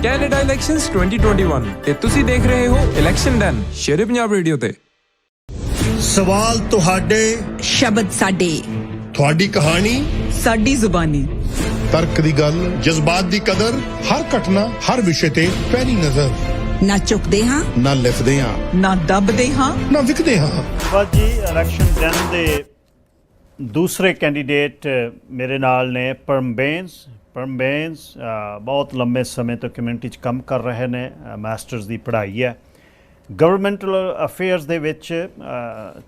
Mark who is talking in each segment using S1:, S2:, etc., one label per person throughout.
S1: Canada elections 2021 ਤੇ ਤੁਸੀਂ ਦੇਖ ਰਹੇ ਹੋ ਇਲੈਕਸ਼ਨ ਡਨ ਸ਼ੇਰ-ਏ-ਪੰਜਾਬ ਰੇਡੀਓ ਤੇ।
S2: ਸਵਾਲ ਤੁਹਾਡੇ,
S3: ਸ਼ਬਦ ਸਾਡੇ,
S2: ਤੁਹਾਡੀ ਕਹਾਣੀ
S3: ਸਾਡੀ ਜ਼ੁਬਾਨੀ,
S2: ਤਰਕ ਦੀ ਗੱਲ, ਜਜ਼ਬਾਤ ਦੀ ਕਦਰ, ਹਰ ਘਟਨਾ ਹਰ ਵਿਸ਼ੇ ਤੇ ਪੈਣੀ ਨਜ਼ਰ।
S3: ਨਾ ਝੁਕਦੇ ਹਾਂ,
S2: ਨਾ ਲਿਖਦੇ ਹਾਂ,
S3: ਨਾ ਦੱਬਦੇ ਹਾਂ,
S2: ਨਾ ਵਿਕਦੇ ਹਾਂ।
S4: ਬਸ ਜੀ, ਇਲੈਕਸ਼ਨ ਡਨ ਦੇ ਦੂਸਰੇ ਕੈਂਡੀਡੇਟ ਮੇਰੇ ਨਾਲ ਨੇ ਪਰਮਬੇਨਸ ਬਹੁਤ ਲੰਬੇ ਸਮੇਂ ਤੋਂ ਕਮਿਊਨਿਟੀ 'ਚ ਕੰਮ ਕਰ ਰਹੇ ਨੇ। ਮਾਸਟਰਸ ਦੀ ਪੜ੍ਹਾਈ ਹੈ। ਗਵਰਨਮੈਂਟਲ ਅਫੇਅਰਸ ਦੇ ਵਿੱਚ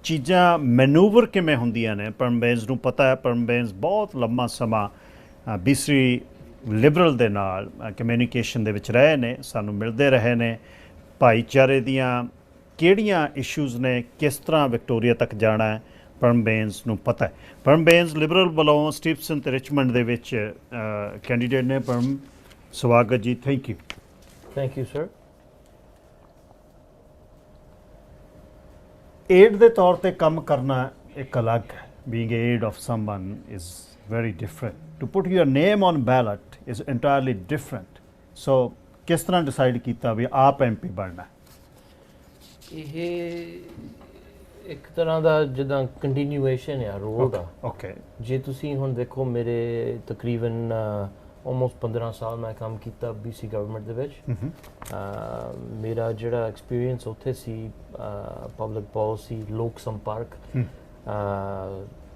S4: ਚੀਜ਼ਾਂ ਮੈਨੂਵਰ ਕਿਵੇਂ ਹੁੰਦੀਆਂ ਨੇ ਪਰਮਬੇਨਸ ਨੂੰ ਪਤਾ ਹੈ। ਪਰਮਬੇਨਸ ਬਹੁਤ ਲੰਬਾ ਸਮਾਂ BC ਲਿਬਰਲ ਦੇ ਨਾਲ ਕਮਿਊਨੀਕੇਸ਼ਨ ਦੇ ਵਿੱਚ ਰਹੇ ਨੇ, ਸਾਨੂੰ ਮਿਲਦੇ ਰਹੇ ਨੇ। ਭਾਈਚਾਰੇ ਦੀਆਂ ਕਿਹੜੀਆਂ ਇਸ਼ੂਜ਼ ਨੇ, ਕਿਸ ਤਰ੍ਹਾਂ ਵਿਕਟੋਰੀਆ ਤੱਕ ਜਾਣਾ ਹੈ, ਪਰਮਬੇਨਸ ਨੂੰ ਪਤਾ ਹੈ। ਪਰਮਬੇਨਸ ਲਿਬਰਲ ਵੱਲੋਂ ਸਟੀਫਸਨ ਤੇ ਰਿਚਮੰਡ ਦੇ ਵਿੱਚ ਕੈਂਡੀਡੇਟ ਨੇ। ਪਰਮ, ਸਵਾਗਤ ਜੀ। Thank you sir. ਏਡ ਦੇ ਤੌਰ ਤੇ ਕੰਮ ਕਰਨਾ ਇੱਕ ਅਲੱਗ ਹੈ। Being aid of someone is very different. To put your name on ballot is entirely different. So ਕਿਸ ਤਰ੍ਹਾਂ ਡਿਸਾਈਡ ਕੀਤਾ ਵੀ ਆਪ MP ਬਣਨਾ?
S5: ਇਹ ਇੱਕ ਤਰ੍ਹਾਂ ਦਾ ਜਿੱਦਾਂ ਕੰਟੀਨਿਊਏਸ਼ਨ ਆ ਰੋਲ ਦਾ। ਓਕੇ, ਜੇ ਤੁਸੀਂ ਹੁਣ ਦੇਖੋ ਮੇਰੇ ਤਕਰੀਬਨ ਆਲਮੋਸਟ 15 ਸਾਲ ਮੈਂ ਕੰਮ ਕੀਤਾ BC ਗਵਰਨਮੈਂਟ ਦੇ ਵਿੱਚ। ਮੇਰਾ ਜਿਹੜਾ ਐਕਸਪੀਰੀਅੰਸ ਉੱਥੇ ਸੀ ਪਬਲਿਕ ਪਾਲਿਸੀ, ਲੋਕ ਸੰਪਰਕ,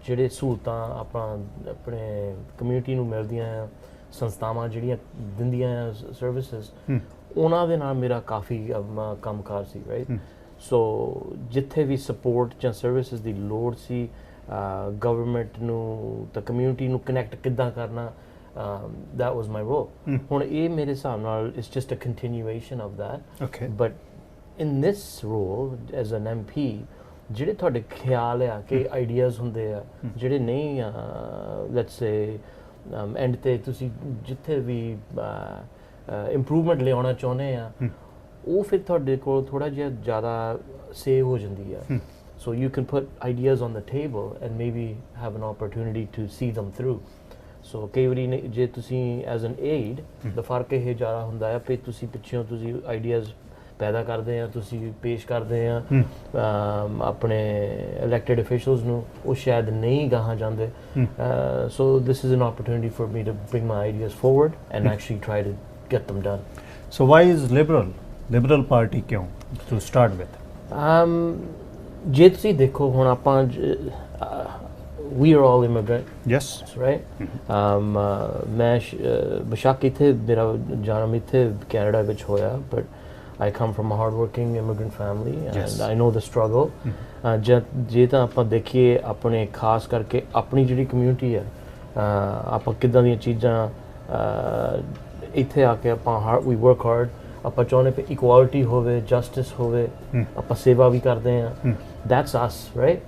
S5: ਜਿਹੜੇ ਸਹੂਲਤਾਂ ਆਪਣੇ ਕਮਿਊਨਿਟੀ ਨੂੰ ਮਿਲਦੀਆਂ, ਸੰਸਥਾਵਾਂ ਜਿਹੜੀਆਂ ਦਿੰਦੀਆਂ ਸਰਵਿਸਿਜ਼, ਉਹਨਾਂ ਦੇ ਨਾਲ ਮੇਰਾ ਕਾਫੀ ਕੰਮਕਾਰ ਸੀ। ਰਾਈਟ, ਸੋ ਜਿੱਥੇ ਵੀ ਸਪੋਰਟ ਜਾਂ ਸਰਵਿਸਿਜ਼ ਦੀ ਲੋੜ ਸੀ, ਗਵਰਨਮੈਂਟ ਨੂੰ ਤਾਂ ਕਮਿਊਨਿਟੀ ਨੂੰ ਕਨੈਕਟ ਕਿੱਦਾਂ ਕਰਨਾ, that was my role. ਹੁਣ ਇਹ ਮੇਰੇ ਹਿਸਾਬ ਨਾਲ it's just a continuation of that. Okay. But in this role as an MP, ਜਿਹੜੇ ਤੁਹਾਡੇ ਖਿਆਲ ਆ ਕਿ ਆਈਡੀਆਜ਼ ਹੁੰਦੇ ਆ ਜਿਹੜੇ ਨਹੀਂ ਲੈਟਸ ਸੇ ਐਂਡ ਤੇ ਤੁਸੀਂ ਜਿੱਥੇ ਵੀ ਇੰਪਰੂਵਮੈਂਟ ਲਿਆਉਣਾ ਚਾਹੁੰਦੇ ਆ, ਉਹ ਫਿਰ ਤੁਹਾਡੇ ਕੋਲ ਥੋੜ੍ਹਾ ਜਿਹਾ ਜ਼ਿਆਦਾ ਸੇਵ ਹੋ ਜਾਂਦੀ ਆ। So you can put ideas on the table and maybe have an opportunity to see them through. ਸੋ ਕਈ ਵਾਰੀ ਜੇ ਤੁਸੀਂ ਐਜ਼ ਐਨ ਏਡ, ਦਾ ਫਰਕ ਇਹ ਜ਼ਿਆਦਾ ਹੁੰਦਾ ਆ ਵੀ ਤੁਸੀਂ ਪਿੱਛੋਂ ਤੁਸੀਂ ਆਈਡੀਆਜ਼ ਪੈਦਾ ਕਰਦੇ ਆ, ਤੁਸੀਂ ਪੇਸ਼ ਕਰਦੇ ਆ ਆਪਣੇ ਇਲੈਕਟਿਡ ਅਫੀਸ਼ੀਅਲਸ ਨੂੰ, ਉਹ ਸ਼ਾਇਦ ਨਹੀਂ ਗਾਹਾਂ ਜਾਂਦੇ। So this is an opportunity for me to bring my ideas forward and actually try to get them done.
S4: So why is liberal party ਕਿਉਂ to start with?
S5: ਜੇ ਤੁਸੀਂ ਦੇਖੋ ਹੁਣ ਆਪਾਂ we are all immigrant.
S4: Yes.
S5: Right. ਮੈਂ ਬੇਸ਼ੱਕ ਇੱਥੇ ਮੇਰਾ ਜਨਮ ਇੱਥੇ ਕੈਨੇਡਾ ਵਿੱਚ ਹੋਇਆ, but I come from a hard-working immigrant family, and yes, I know the struggle. ਜੇ ਤਾਂ ਆਪਾਂ ਦੇਖੀਏ ਆਪਣੇ ਖਾਸ ਕਰਕੇ ਆਪਣੀ ਜਿਹੜੀ ਕਮਿਊਨਿਟੀ ਹੈ, ਆਪਾਂ ਕਿੱਦਾਂ ਦੀਆਂ ਚੀਜ਼ਾਂ ਇੱਥੇ ਆ ਕੇ ਆਪਾਂ we work hard, ਆਪਾਂ ਚਾਹੁੰਦੇ ਕਿ ਇਕੁਆਲਿਟੀ ਹੋਵੇ, ਜਸਟਿਸ ਹੋਵੇ, ਆਪਾਂ ਸੇਵਾ ਵੀ ਕਰਦੇ ਹਾਂ। That's us, right?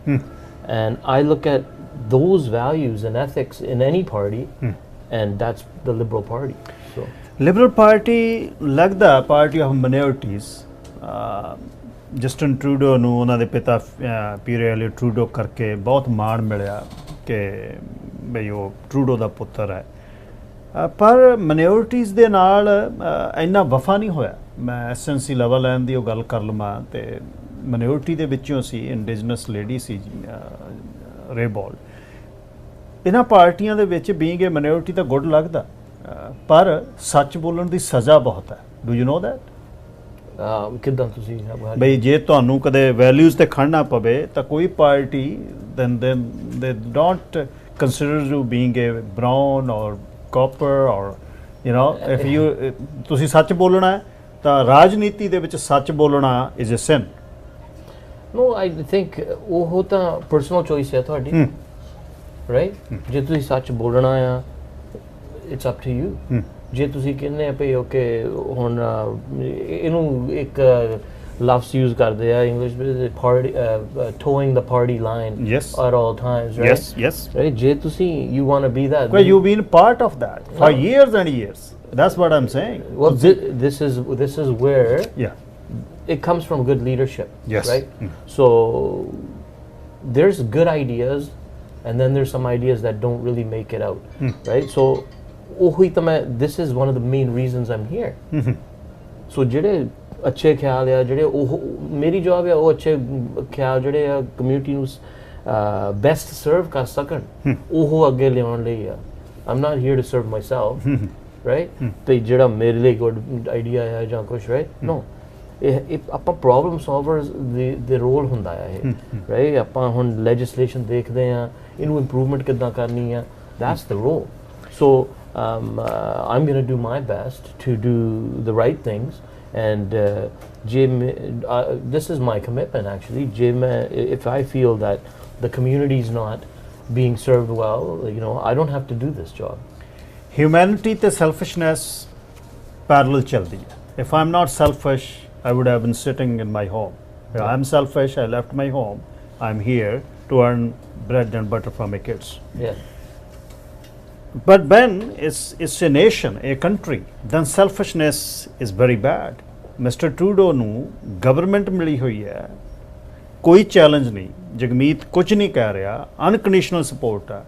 S5: And I look at those values and ethics in any party, and that's the Liberal Party. So
S4: Liberal Party ਲੱਗਦਾ party of minorities. Justin Trudeau ਨੂੰ ਉਹਨਾਂ ਦੇ ਪਿਤਾ ਪੀਅਰ ਟਰੂਡੋ ਕਰਕੇ ਬਹੁਤ ਮਾਣ ਮਿਲਿਆ ਕਿ ਬਈ ਉਹ ਟਰੂਡੋ ਦਾ ਪੁੱਤਰ ਹੈ। ਪਰ ਮਾਈਨੋਰਟੀਜ਼ ਦੇ ਨਾਲ ਇੰਨਾ ਵਫਾ ਨਹੀਂ ਹੋਇਆ। ਮੈਂ SNC ਲੈਵਲ ਲੈਣ ਦੀ ਉਹ ਗੱਲ ਕਰ ਲਵਾਂ ਤੇ ਮਾਈਨੋਰਟੀ ਦੇ ਵਿੱਚੋਂ ਸੀ, ਇੰਡੀਜਨਸ ਲੇਡੀ ਸੀ ਰੇਬੋਲ। ਇਹਨਾਂ ਪਾਰਟੀਆਂ ਦੇ ਵਿੱਚ ਬੀਇੰਗ ਏ ਮਾਈਨੋਰਟੀ ਤਾਂ ਗੁੱਡ ਲੱਗਦਾ, ਪਰ ਸੱਚ ਬੋਲਣ ਦੀ ਸਜ਼ਾ ਬਹੁਤ ਹੈ। Do you know that?
S5: ਕਿੱਦਾਂ ਤੁਸੀਂ
S4: ਬਈ ਜੇ ਤੁਹਾਨੂੰ ਕਦੇ ਵੈਲਿਊਜ਼ ਤੇ ਖੜਨਾ ਪਵੇ ਤਾਂ ਕੋਈ ਪਾਰਟੀ ਦੇ don't consider you being A brown ਔਰ ਕਾਪਰ ਔਰ ਯੂ ਨੋ ਇਫ ਯੂ ਤੁਸੀਂ ਸੱਚ ਬੋਲਣਾ ਤਾਂ ਰਾਜਨੀਤੀ ਦੇ ਵਿੱਚ ਸੱਚ ਬੋਲਣਾ is a cin.
S5: No, I think ਉਹ ਤਾਂ ਪਰਸਨਲ ਚੋਇਸ ਹੈ ਤੁਹਾਡੀ। ਰਾਈਟ, ਜੇ ਤੁਸੀਂ ਸੱਚ ਬੋਲਣਾ ਆ it's up to you. ਜੇ ਤੁਸੀਂ ਕਹਿੰਦੇ ਆ ਭਈ ਓਕੇ ਹੁਣ ਇਹਨੂੰ ਇੱਕ ਲਫ਼ਜ਼ ਯੂਜ਼ ਕਰਦੇ ਆ ਇੰਗਲਿਸ਼ ਵਿੱਚ, party towing the party line at all times, right? Yes. Right, ਜੇ ਤੁਸੀਂ you want to be that,
S4: well, you've been part of that for years and years. That's what I'm saying.
S5: Well, this is where it comes from good leadership. Yes. Right. So there's good ideas and then there's some ideas that don't really make it out. Right. So ਉਹੀ ਤਾਂ ਮੈਂ this is one of the main reasons I'm here. So ਜਿਹੜੇ ਅੱਛੇ ਖਿਆਲ ਆ ਜਿਹੜੇ ਉਹ ਮੇਰੀ ਜੌਬ ਆ ਉਹ ਅੱਛੇ ਖਿਆਲ ਜਿਹੜੇ ਆ ਕਮਿਊਨਿਟੀ ਨੂੰ ਬੈਸਟ ਸਰਵ ਕਰ ਸਕਣ ਉਹ ਅੱਗੇ ਲਿਆਉਣ ਲਈ ਆ I'm not here to serve myself, right? ਤੇ ਜਿਹੜਾ ਮੇਰੇ ਲਈ ਗੁੱਡ ਆਈਡੀਆ ਹੈ ਜਾਂ ਕੁਝ right? No. ਇਹ ਆਪਾਂ ਪ੍ਰੋਬਲਮ ਸੋਲਵਰਸ ਦੇ ਰੋਲ ਹੁੰਦਾ ਆ ਇਹ ਰਾਈਟ ਆਪਾਂ ਹੁਣ ਲੈਜਿਸਲੇਸ਼ਨ ਦੇਖਦੇ ਆ ਇਹਨੂੰ ਇੰਪਰੂਵਮੈਂਟ ਕਿੱਦਾਂ ਕਰਨੀ ਆ that's the role. So I'm going to do my best to do the right things and this is my commitment actually. If I feel that the community is not being served well, you know, I don't have to do this job.
S4: Humanity ਤੇ selfishness parallel ਚੱਲਦੀ ਹੈ. If I'm not selfish, I would have been sitting in my home. If I'm selfish, I left my home. I'm here to earn bread and butter for my kids.
S5: Yeah.
S4: But when it's a nation, a country, then selfishness is very bad. Mr. Trudeau ਨੂੰ government ਮਿਲੀ ਹੋਈ ਹੈ ਕੋਈ challenge ਨਹੀਂ ਜਗਮੀਤ ਕੁਝ ਨਹੀਂ ਕਹਿ ਰਿਹਾ ਅਨਕੰਡੀਸ਼ਨਲ ਸਪੋਰਟ ਹੈ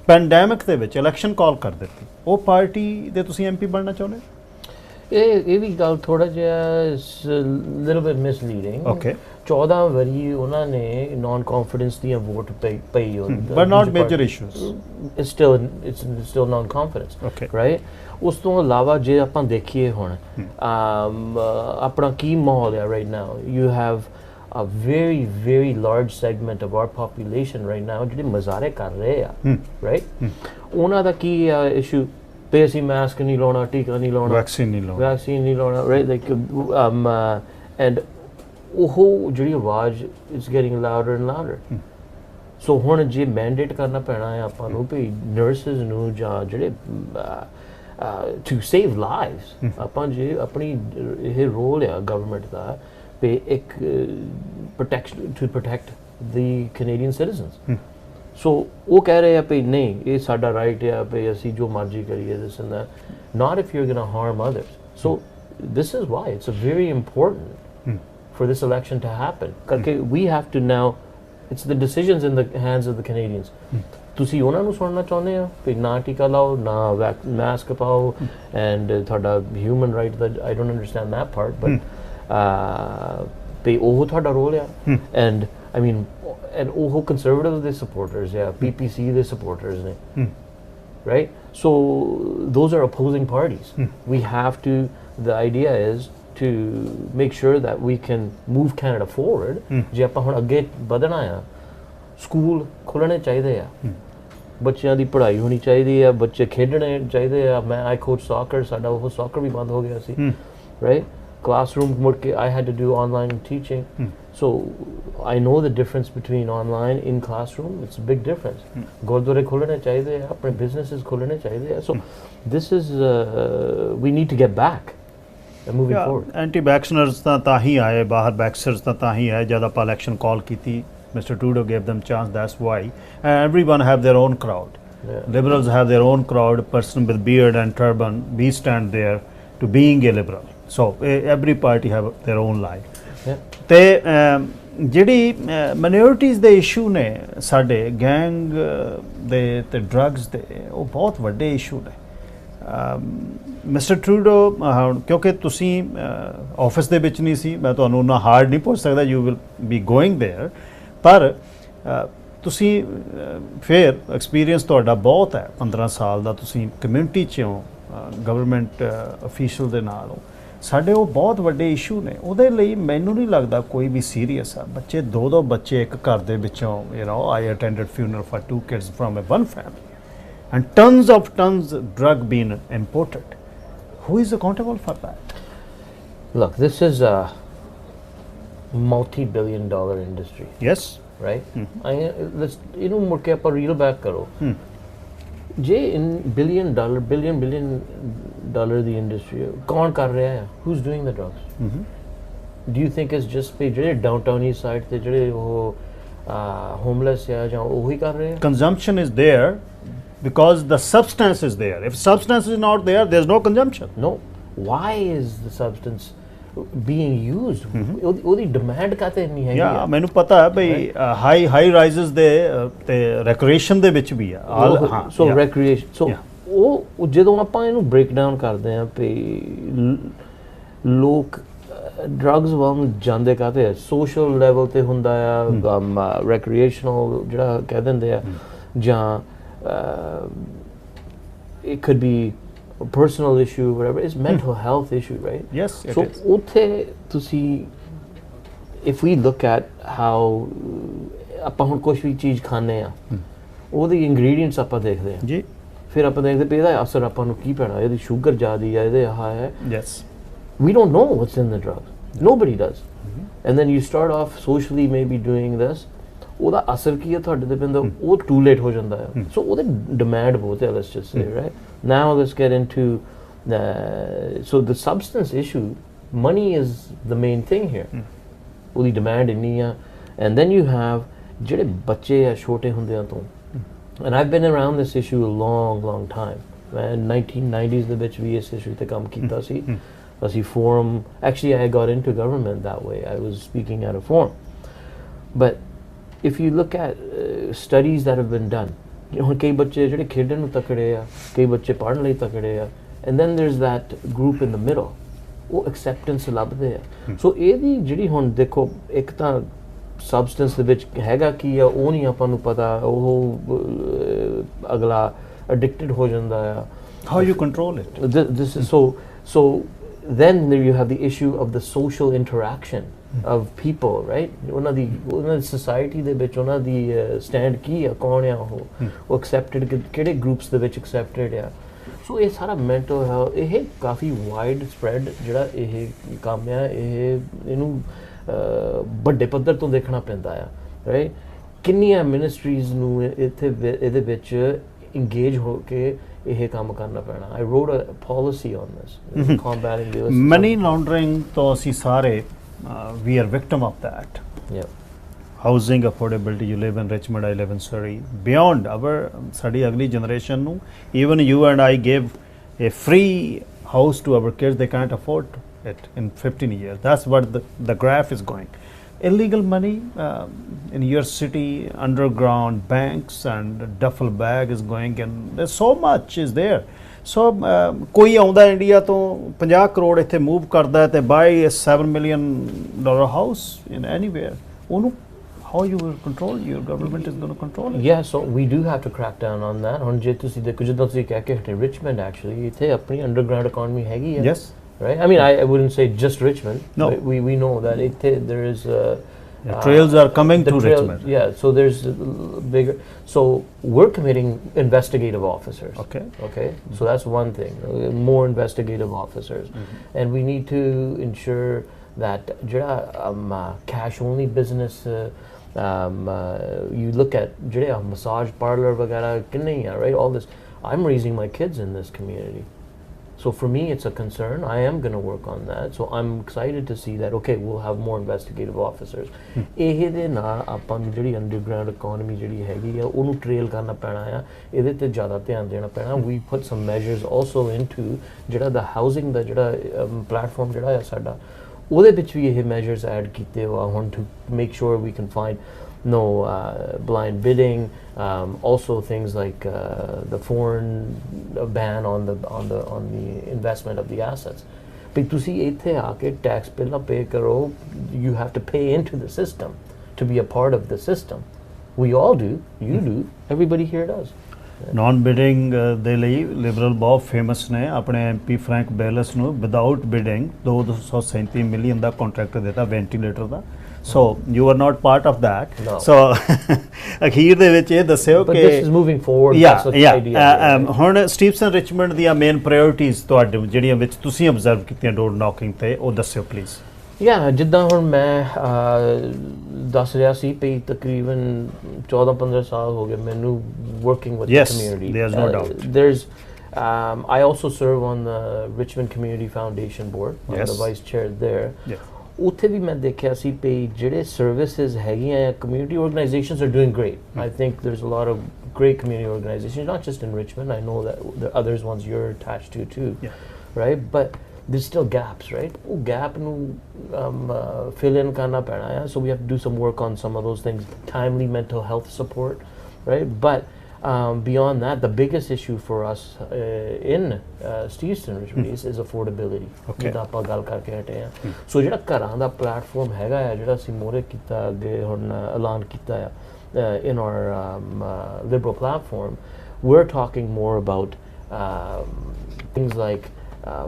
S4: ਪੈਂਡੈਮਿਕ ਦੇ ਵਿੱਚ ਇਲੈਕਸ਼ਨ ਕਾਲ ਕਰ ਦਿੱਤੀ ਉਹ ਪਾਰਟੀ ਦੇ ਤੁਸੀਂ ਐਮਪੀ ਬਣਨਾ ਚਾਹੁੰਦੇ
S5: ਇਹ ਵੀ ਗੱਲ ਥੋੜਾ ਜਿਹਾ ਲਿਟਲ ਬਿਟ ਮਿਸਲੀਡਿੰਗ
S4: ਓਕੇ
S5: 14 ਵਾਰੀ ਉਹਨਾਂ ਨੇ ਨਾਨ ਕੌਨਫੀਡੈਂਸ ਦੀਆਂ ਵੋਟ ਪਈ
S4: but not major issues
S5: it's still non confidence right ਉਸ ਤੋਂ ਇਲਾਵਾ ਜੇ ਆਪਾਂ ਦੇਖੀਏ ਹੁਣ ਆਪਣਾ ਕੀ ਮਾਹੌਲ ਹੈ right now you have a very large segment of our population right now ਜਿਹੜੇ ਮਜ਼ਾਰੇ ਕਰ ਰਹੇ ਆ ਰਾਈਟ ਉਹਨਾਂ ਦਾ ਕੀ ਇਸ਼ੂ ਤੇ ਅਸੀਂ ਮਾਸਕ ਨਹੀਂ ਲਾਉਣਾ ਟੀਕਾ ਨਹੀਂ ਲਾਉਣਾ ਵੈਕਸੀਨ ਨਹੀਂ ਲਾਉਣਾ ਰਾਈਟ ਲਾਈਕ ਐਂਡ ਉਹ ਜਿਹੜੀ ਆਵਾਜ਼ it's getting louder and louder so ਹੁਣ ਜੇ ਮੈਂਡੇਟ ਕਰਨਾ ਪੈਣਾ ਹੈ ਆਪਾਂ ਨੂੰ ਵੀ ਨਰਸਿਸ ਨੂੰ ਜਾਂ ਜਿਹੜੇ ਟੂ ਸੇਵ ਲਾਈਵਸ ਆਪਾਂ ਜੇ ਆਪਣੀ ਇਹ ਰੋਲ ਆ ਗਵਰਨਮੈਂਟ ਦਾ ਵੀ ਇੱਕ protection to protect the Canadian citizens ਸੋ ਉਹ ਕਹਿ ਰਹੇ ਆ ਵੀ ਨਹੀਂ ਇਹ ਸਾਡਾ ਰਾਈਟ ਆ ਵੀ ਅਸੀਂ ਜੋ ਮਰਜ਼ੀ ਕਰੀਏ this and that not if you are going to harm others so this is why it's very important for this election to happen because we have to now it's the decisions in the hands of the Canadians ਤੁਸੀਂ ਉਹਨਾਂ ਨੂੰ ਸੁਣਨਾ ਚਾਹੁੰਦੇ ਆ ਕਿ ਨਾ ਟੀਕਾ ਲਾਓ ਨਾ ਮਾਸਕ ਪਾਓ ਐਂਡ ਤੁਹਾਡਾ human right the I don't understand that part but ਤੇ ਉਹ ਤੁਹਾਡਾ ਰੋਲ ਆ ਐਂਡ I mean and ਉਹ conservative ਦੇ supporters ਆ PPC ਦੇ supporters ਨੇ right so those are opposing parties we have to the idea is to make sure that we can move Canada forward ਜੇ ਆਪਾਂ ਹੁਣ ਅੱਗੇ ਵਧਣਾ ਆ ਸਕੂਲ ਖੁੱਲਣੇ ਚਾਹੀਦੇ ਆ ਬੱਚਿਆਂ ਦੀ ਪੜ੍ਹਾਈ ਹੋਣੀ ਚਾਹੀਦੀ ਆ ਬੱਚੇ ਖੇਡਣੇ ਚਾਹੀਦੇ ਆ ਮੈਂ I coach soccer ਸਾਡਾ ਉਹ soccer ਵੀ ਬੰਦ ਹੋ ਗਿਆ ਸੀ right classroom I had to do online teaching so I know the difference between online in classroom it's a big difference gurdware khulne chahiye apne businesses khulne chahiye so this is we need to get back and moving forward
S4: anti vacciners ta hi aaye bahar vaxxers ta hi aaye jada pa election call kiti Mr. Trudeau gave them chance that's why everyone have their own crowd liberals have their own crowd person with beard and turban we stand there to being a liberal so every party have their own line ਤੇ ਜਿਹੜੀ minorities ਦੇ issue ਨੇ ਸਾਡੇ gang ਦੇ ਤੇ drugs ਦੇ ਉਹ ਬਹੁਤ ਵੱਡੇ ਇਸ਼ੂ ਨੇ ਮਿਸਟਰ ਟਰੂਡੋ ਕਿਉਂਕਿ ਤੁਸੀਂ ਆਫਿਸ ਦੇ ਵਿੱਚ ਨਹੀਂ ਸੀ ਮੈਂ ਤੁਹਾਨੂੰ ਨਾ ਹਾਰਡ ਨਹੀਂ ਪੁੱਛ ਸਕਦਾ you will be going there ਪਰ ਤੁਸੀਂ ਫਿਰ ਐਕਸਪੀਰੀਅੰਸ ਤੁਹਾਡਾ ਬਹੁਤ ਹੈ 15 ਸਾਲ ਦਾ ਤੁਸੀਂ ਕਮਿਊਨਿਟੀ 'ਚ ਹੋ ਗਵਰਨਮੈਂਟ ਅਫੀਸ਼ੀਅਲ ਦੇ ਨਾਲ ਹੋ ਸਾਡੇ ਉਹ ਬਹੁਤ ਵੱਡੇ ਇਸ਼ੂ ਨੇ ਉਹਦੇ ਲਈ ਮੈਨੂੰ ਨਹੀਂ ਲੱਗਦਾ ਕੋਈ ਵੀ ਸੀਰੀਅਸ ਆ ਬੱਚੇ ਦੋ ਬੱਚੇ ਇੱਕ ਘਰ ਦੇ ਵਿੱਚੋਂ you know I attended funeral for 2 kids from one family and tons drug being imported who is accountable for that
S5: look this is a multi-billion dollar industry
S4: yes
S5: right let's ਮੁੜ ਕੇ ਆਪਾਂ ਰੀਲ ਬੈਕ ਕਰੋ ਜੇ in billion dollar the industry ਕੌਣ ਕਰ ਰਿਹਾ ਹੈ who's doing the drugs do you think it's just ਪੇ ਜਿਹੜੇ downtown East side ਤੇ ਜਿਹੜੇ ਉਹ ਹੋਮਲੈਸ ਆ ਜਾਂ ਉਹੀ ਕਰ ਰਹੇ ਆ
S4: consumption is there because the substance is there if substance is not there there's no consumption
S5: no why is the substance being used ਉਹਦੀ ਡਿਮਾਂਡ ਕਾਤੇ ਨਹੀਂ ਹੈਗੀ
S4: ਆ ਮੈਨੂੰ ਪਤਾ ਹੈ ਭਈ ਹਾਈ ਰਾਈਜ਼ਸ ਦੇ ਤੇ ਰੈਕ੍ਰੀਏਸ਼ਨ ਦੇ ਵਿੱਚ ਵੀ ਆ
S5: ਸੋ ਰੈਕ੍ਰੀਏਸ਼ਨ ਸੋ ਉਹ ਜਦੋਂ ਆਪਾਂ ਇਹਨੂੰ ਬ੍ਰੇਕ ਡਾਊਨ ਕਰਦੇ ਹਾਂ ਵੀ ਲੋਕ ਡਰੱਗਸ ਵੱਲ ਜਾਂਦੇ ਕਾਹਤੇ ਆ ਸੋਸ਼ਲ ਲੈਵਲ ਤੇ ਹੁੰਦਾ ਆ ਰੈਕਰੀਏਸ਼ਨਲ ਜਿਹੜਾ ਕਹਿ ਦਿੰਦੇ ਆ ਜਾਂ it could be a personal issue whatever it's mental health issue right
S4: Yes, it
S5: so
S4: is.
S5: ਉੱਥੇ ਤੁਸੀਂ if we look at how ਆਪਾਂ ਹੁਣ ਕੁਝ ਵੀ ਚੀਜ਼ ਖਾਂਦੇ ਆ ਉਹਦੇ ਇੰਗਰੀਡੀਐਂਟਸ ਆਪਾਂ ਦੇਖਦੇ ਆ
S4: ਜੀ
S5: ਫਿਰ ਆਪਾਂ ਦੇਖਦੇ ਪਏ ਇਹਦਾ ਅਸਰ ਆਪਾਂ ਨੂੰ ਕੀ ਪੈਣਾ ਇਹਦੀ ਸ਼ੂਗਰ ਜ਼ਿਆਦੀ ਆ ਇਹਦੇ ਆਹ ਹੈ
S4: yes
S5: we don't know what's in the drugs nobody does and then you start off socially maybe doing this ਉਹਦਾ ਅਸਰ ਕੀ ਹੈ ਤੁਹਾਡੇ ਤੇ ਪੈਂਦਾ ਉਹ ਟੂ ਲੇਟ ਹੋ ਜਾਂਦਾ ਹੈ ਸੋ ਉਹਦੇ ਡਿਮਾਂਡ ਬਹੁਤ ਹੈ let's just say right now let's get into so the substance issue money is the main thing here ਉਹਦੀ ਡਿਮਾਂਡ ਇੰਨੀ ਆ and then you have ਜਿਹੜੇ ਬੱਚੇ ਆ ਛੋਟੇ ਹੁੰਦਿਆਂ ਤੋਂ and I've been around this issue a long time man 1990s ਦੇ ਵਿੱਚ ਵੀ ਇਸ issue ਤੇ ਕੰਮ ਕੀਤਾ ਸੀ ਅਸੀਂ forum actually I got into government that way I was speaking at a forum but if you look at studies that have been done ਹੁਣ ਕਈ ਬੱਚੇ ਜਿਹੜੇ ਖੇਡਣ ਨੂੰ ਤਕੜੇ ਆ ਕਈ ਬੱਚੇ ਪੜ੍ਹਨ ਲਈ ਤਕੜੇ ਆ and then there's that group in the middle ਉਹ acceptance ਲੱਭਦੇ ਆ ਸੋ ਇਹਦੀ ਜਿਹੜੀ ਹੁਣ ਦੇਖੋ ਇੱਕ ਤਾਂ substance ਦੇ ਵਿੱਚ ਹੈਗਾ ਕੀ ਆ ਉਹ ਨਹੀਂ ਆਪਾਂ ਨੂੰ ਪਤਾ ਉਹ ਅਗਲਾ addicted ਹੋ ਜਾਂਦਾ ਆ
S4: how you control it
S5: this is so then there you have the issue of the social interaction of people right ਉਹਨਾਂ ਦੀ society ਦੇ ਵਿੱਚ ਉਹਨਾਂ ਦੀ stand ਕੀ ਆ ਕੌਣ ਆ ਉਹ accepted ਕਿਹੜੇ groups ਦੇ ਵਿੱਚ accepted ਆ ਸੋ ਇਹ ਸਾਰਾ mental health ਇਹ ਕਾਫੀ ਵਾਈਡ ਸਪਰੈਡ ਜਿਹੜਾ ਇਹ ਕੰਮ ਆ ਇਹਨੂੰ ਵੱਡੇ ਪੱਧਰ ਤੋਂ ਦੇਖਣਾ ਪੈਂਦਾ ਆ ਰਾਈਟ ਕਿੰਨੀਆਂ ਮਿਨਿਸਟਰੀਜ਼ ਨੂੰ ਇੱਥੇ ਇਹਦੇ ਵਿੱਚ ਇੰਗੇਜ ਹੋ ਕੇ ਇਹ ਕੰਮ ਕਰਨਾ ਪੈਣਾ I wrote a policy on this combating the
S4: money laundering ਤੋਂ ਅਸੀਂ ਸਾਰੇ we are victim of that housing affordability you live in Richmond I live in Surrey beyond our ਸਾਡੀ ਅਗਲੀ ਜਨਰੇਸ਼ਨ ਨੂੰ even you and I give a free house to our kids they can't afford it in 15 years that's what the graph is going illegal money in your city underground banks and duffel bag is going and there's so much is there so ਕੋਈ ਆਉਂਦਾ India ਤੋਂ 50 ਕਰੋੜ ਇੱਥੇ move ਕਰਦਾ ਹੈ ਤੇ buy a $7 million house in anywhere ਉਹਨੂੰ how you will control your government is going to control it
S5: yeah so we do have to crack down on that ਹੁਣ ਜੇ ਤੁਸੀਂ ਦੇਖੋ ਜਿੱਦਾਂ ਤੁਸੀਂ ਕਹਿ ਕੇ ਹਟੇ Richmond actually ਇੱਥੇ ਆਪਣੀ underground economy ਹੈਗੀ ਹੈ
S4: yes
S5: right I mean I wouldn't say just Richmond
S4: no
S5: we know that there is
S4: trails are coming to Richmond
S5: yeah so there's bigger so we're committing investigative officers okay so that's one thing more investigative officers and we need to ensure that cash only business you look at massage parlor vagara right all this I'm raising my kids in this community so for me it's a concern I am going to work on that so I'm excited to see that okay we'll have more investigative officers ਇਹਦੇ ਨਾਲ ਆਪਾਂ ਨੂੰ ਜਿਹੜੀ underground economy ਜਿਹੜੀ ਹੈਗੀ ਆ ਉਹਨੂੰ trail ਕਰਨਾ ਪੈਣਾ ਆ ਇਹਦੇ ਤੇ ਜ਼ਿਆਦਾ ਧਿਆਨ ਦੇਣਾ ਪੈਣਾ we put some measures also into ਜਿਹੜਾ the housing ਦਾ ਜਿਹੜਾ ਪਲੇਟਫਾਰਮ ਜਿਹੜਾ ਆ ਸਾਡਾ ਉਹਦੇ ਵਿੱਚ ਵੀ ਇਹ measures add ਕੀਤੇ ਹੋਆ ਹੁਣ to make sure we can find no blind bidding also things like the foreign ban on the investment of the assets but ਤੁਸੀਂ ਇੱਥੇ ਆ ਕੇ tax ਪਹਿਲਾਂ pay ਕਰੋ you have to pay into the system to be a part of the system we all do you do everybody here does
S4: non bidding ਦੇ ਲਈ Liberal ਬਹੁਤ famous ਨੇ ਆਪਣੇ MP ਫਰੈਂਕ ਬੈਲਸ ਨੂੰ without bidding 237 million ਦਾ contract ਦਿੱਤਾ ventilator the so you are not part of that
S5: no.
S4: so ਅਖੀਰ ਦੇ ਵਿੱਚ ਇਹ ਦੱਸਿਓ ਕਿ
S5: this is moving forward that's the idea
S4: ਹੁਣ ਸਟੀਵਸਨ ਰਿਚਮੰਡ ਦੀਆਂ ਮੇਨ ਪ੍ਰਾਇੋਰਟੀਜ਼ ਤੁਹਾਡੇ ਜਿਹੜੀਆਂ ਵਿੱਚ ਤੁਸੀਂ ਅਬਜ਼ਰਵ ਕੀਤੀਆਂ ਡੋਰ ਨੌਕਿੰਗ ਤੇ ਉਹ ਦੱਸਿਓ ਪਲੀਜ਼
S5: ਜਿੱਦਾਂ ਹੁਣ ਮੈਂ ਦੱਸ ਰਿਹਾ ਸੀ ਵੀ ਤਕਰੀਬਨ 14-15 ਸਾਲ ਹੋ ਗਏ ਮੈਨੂੰ working with the community
S4: there's no doubt
S5: there's I also serve on the Richmond Community Foundation board I'm the vice chair there ਉੱਥੇ ਵੀ ਮੈਂ ਦੇਖਿਆ ਸੀ ਵੀ ਜਿਹੜੇ ਸਰਵਿਸਿਜ਼ ਹੈਗੀਆਂ community organizations are doing great I think there's a lot of great community organizations not just in Richmond I know that there are others ones you're attached to too right but there's still gaps right ਉਹ gap ਨੂੰ fill in ਕਰਨਾ ਪੈਣਾ ਆ so we have to do some work on some of those things timely mental health support right but Beyond that, the biggest issue for us in Stevenson Richmond is affordability. ਜਿੱਦਾਂ ਆਪਾਂ ਗੱਲ ਕਰਕੇ ਹਟੇ ਆ ਸੋ ਜਿਹੜਾ ਘਰਾਂ ਦਾ ਪਲੇਟਫਾਰਮ ਹੈਗਾ ਆ ਜਿਹੜਾ ਅਸੀਂ ਮੋਰੇ ਕੀਤਾ ਅੱਗੇ ਹੁਣ ਐਲਾਨ ਕੀਤਾ ਆ in our liberal platform, we're talking more about things like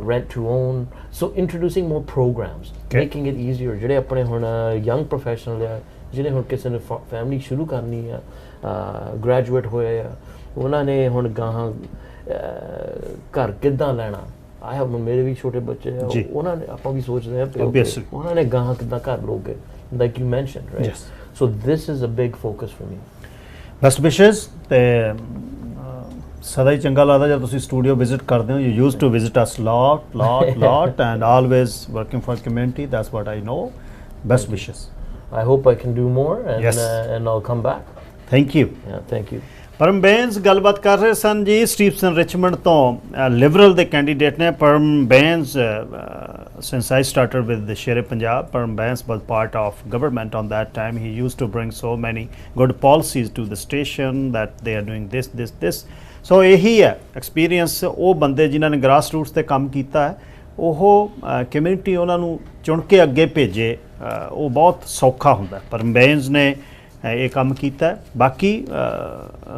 S5: rent to own, so introducing more programs, making it easier. ਜਿਹੜੇ ਆਪਣੇ ਹੁਣ young professional ਆ ਜਿਹੜੇ ਹੁਣ ਕਿਸੇ ਨੇ ਫੈਮਿਲੀ ਸ਼ੁਰੂ ਕਰਨੀ ਆ ਗ੍ਰੈਜੂਏਟ ਹੋਏ ਆ ਉਹਨਾਂ ਨੇ ਹੁਣ ਗਾਹਾਂ ਘਰ ਕਿੱਦਾਂ ਲੈਣਾ I have ਮੇਰੇ ਵੀ ਛੋਟੇ ਬੱਚੇ ਆ ਉਹਨਾਂ ਨੇ ਆਪਾਂ ਵੀ ਸੋਚਦੇ ਆ ਉਹਨਾਂ ਨੇ ਗਾਹਾਂ ਕਿੱਦਾਂ ਘਰ ਲੋਗੇ like you mentioned, right? Yes. So this is a big focus for me.
S4: Best wishes ਤੇ ਸਦਾ ਹੀ ਚੰਗਾ ਲੱਗਦਾ ਜਦ ਤੁਸੀਂ ਸਟੂਡੀਓ ਵਿਜ਼ਿਟ ਕਰਦੇ ਹੋ you used to visit us lot and always working for community. That's what I know. Best wishes.
S5: I hope I can do more and
S4: yes.
S5: And I'll come back.
S4: Thank you.
S5: Yeah, thank you.
S4: ਪਰਮ ਬੇਂਸ ਗੱਲਬਾਤ ਕਰ ਰਹੇ ਸਨ ਜੀ Stevenson Richmond ਤੋਂ Liberal ਦੇ candidate ਨੇ ਪਰਮ ਬੇਂਸ since I started with the Sher-E-Punjab, Param Bains was part of government on that time. He used to bring so many good policies to the station that they are doing this. So ਇਹੀ ਹੈ experience ਉਹ ਬੰਦੇ ਜਿਨ੍ਹਾਂ ਨੇ grass roots ਤੇ ਕੰਮ ਕੀਤਾ ਹੈ ਉਹ ਕਮਿਊਨਿਟੀ ਉਹਨਾਂ ਨੂੰ ਚੁਣ ਕੇ ਅੱਗੇ ਭੇਜੇ ਉਹ ਬਹੁਤ ਸੌਖਾ ਹੁੰਦਾ ਪਰਮ ਬੇਂਸ ਨੇ ਇਹ ਕੰਮ ਕੀਤਾ ਬਾਕੀ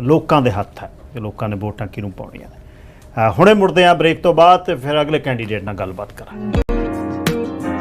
S4: ਲੋਕਾਂ ਦੇ ਹੱਥ ਹੈ ਕਿ ਲੋਕਾਂ ਨੇ ਵੋਟਾਂ ਕਿਹਨੂੰ ਪਾਉਣੀਆਂ ਨੇ ਹੁਣੇ ਮੁੜਦੇ ਆ ਬ੍ਰੇਕ ਤੋਂ ਬਾਅਦ ਤੇ ਫਿਰ ਅਗਲੇ ਕੈਂਡੀਡੇਟ ਨਾਲ ਗੱਲਬਾਤ ਕਰਾਂਗੇ